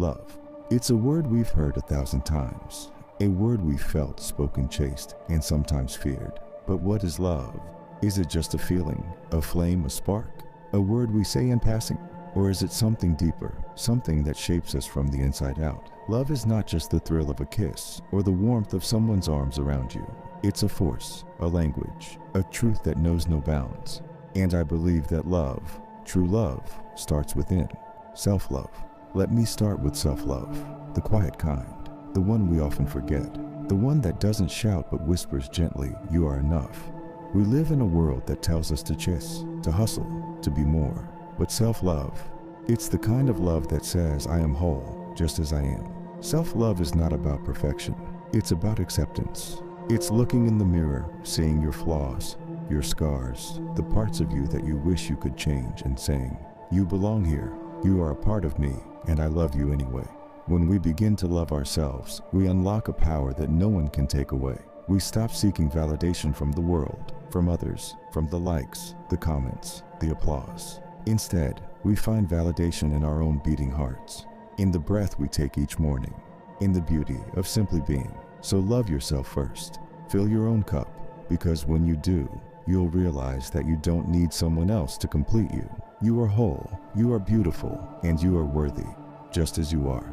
Love. It's a word we've heard 1,000 times, a word we've felt spoken chaste and sometimes feared. But what is love? Is it just a feeling, a flame, a spark, a word we say in passing? Or is it something deeper, something that shapes us from the inside out? Love is not just the thrill of a kiss or the warmth of someone's arms around you. It's a force, a language, a truth that knows no bounds. And I believe that love, true love, starts within. Self-love. Let me start with self-love, the quiet kind, the one we often forget, the one that doesn't shout but whispers gently, "You are enough." We live in a world that tells us to chase, to hustle, to be more. But self-love, it's the kind of love that says, "I am whole, just as I am." Self-love is not about perfection. It's about acceptance. It's looking in the mirror, seeing your flaws, your scars, the parts of you that you wish you could change, and saying, "You belong here. You are a part of me, and I love you anyway." When we begin to love ourselves, we unlock a power that no one can take away. We stop seeking validation from the world, from others, from the likes, the comments, the applause. Instead, we find validation in our own beating hearts, in the breath we take each morning, in the beauty of simply being. So love yourself first. Fill your own cup, because when you do, you'll realize that you don't need someone else to complete you. You are whole, you are beautiful, and you are worthy, just as you are.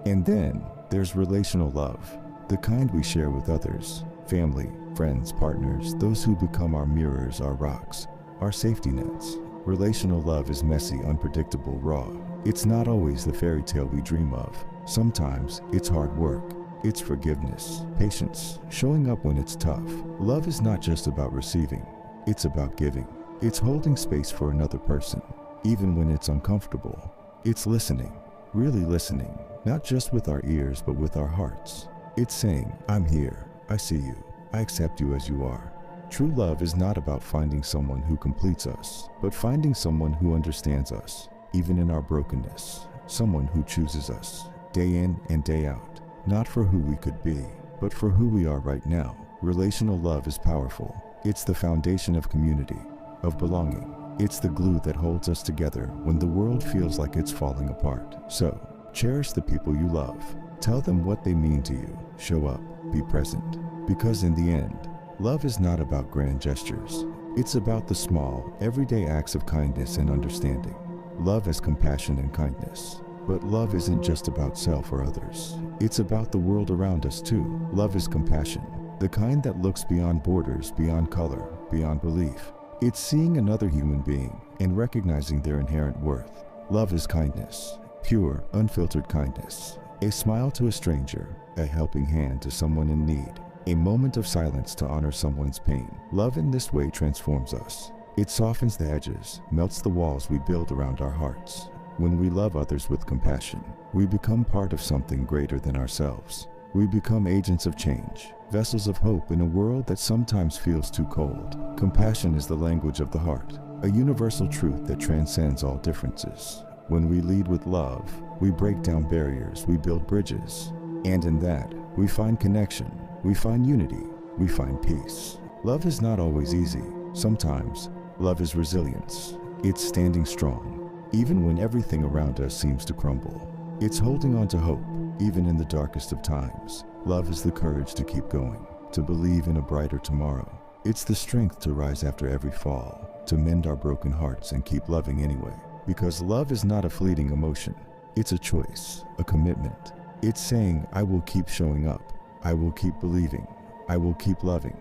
And then there's relational love, the kind we share with others, family, friends, partners, those who become our mirrors, our rocks, our safety nets. Relational love is messy, unpredictable, raw. It's not always the fairy tale we dream of. Sometimes it's hard work. It's forgiveness, patience, showing up when it's tough. Love is not just about receiving, it's about giving. It's holding space for another person, even when it's uncomfortable. It's listening, really listening, not just with our ears, but with our hearts. It's saying, "I'm here, I see you, I accept you as you are." True love is not about finding someone who completes us, but finding someone who understands us, even in our brokenness. Someone who chooses us, day in and day out, not for who we could be, but for who we are right now. Relational love is powerful. It's the foundation of community, of belonging. It's the glue that holds us together when the world feels like it's falling apart. So, cherish the people you love. Tell them what they mean to you. Show up, be present. Because in the end, love is not about grand gestures. It's about the small, everyday acts of kindness and understanding. Love is compassion and kindness. But love isn't just about self or others. It's about the world around us too. Love is compassion, the kind that looks beyond borders, beyond color, beyond belief. It's seeing another human being and recognizing their inherent worth. Love is kindness, pure, unfiltered kindness. A smile to a stranger, a helping hand to someone in need, a moment of silence to honor someone's pain. Love in this way transforms us. It softens the edges, melts the walls we build around our hearts. When we love others with compassion, we become part of something greater than ourselves. We become agents of change, vessels of hope in a world that sometimes feels too cold. Compassion is the language of the heart, a universal truth that transcends all differences. When we lead with love, we break down barriers, we build bridges. And in that, we find connection, we find unity, we find peace. Love is not always easy. Sometimes, love is resilience. It's standing strong, even when everything around us seems to crumble. It's holding on to hope, even in the darkest of times. Love is the courage to keep going, to believe in a brighter tomorrow. It's the strength to rise after every fall, to mend our broken hearts and keep loving anyway. Because love is not a fleeting emotion. It's a choice, a commitment. It's saying, "I will keep showing up. I will keep believing. I will keep loving."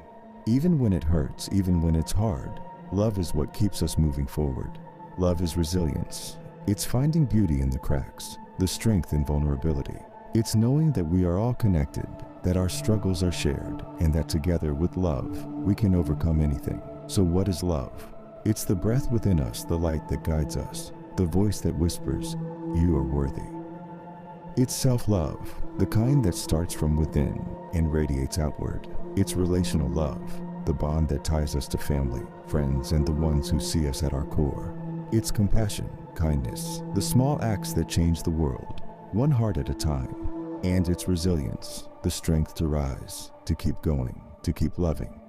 Even when it hurts, even when it's hard, love is what keeps us moving forward. Love is resilience. It's finding beauty in the cracks, the strength in vulnerability. It's knowing that we are all connected, that our struggles are shared, and that together with love, we can overcome anything. So what is love? It's the breath within us, the light that guides us, the voice that whispers, "You are worthy." It's self-love, the kind that starts from within and radiates outward. It's relational love, the bond that ties us to family, friends, and the ones who see us at our core. It's compassion, kindness, the small acts that change the world, one heart at a time. And it's resilience, the strength to rise, to keep going, to keep loving.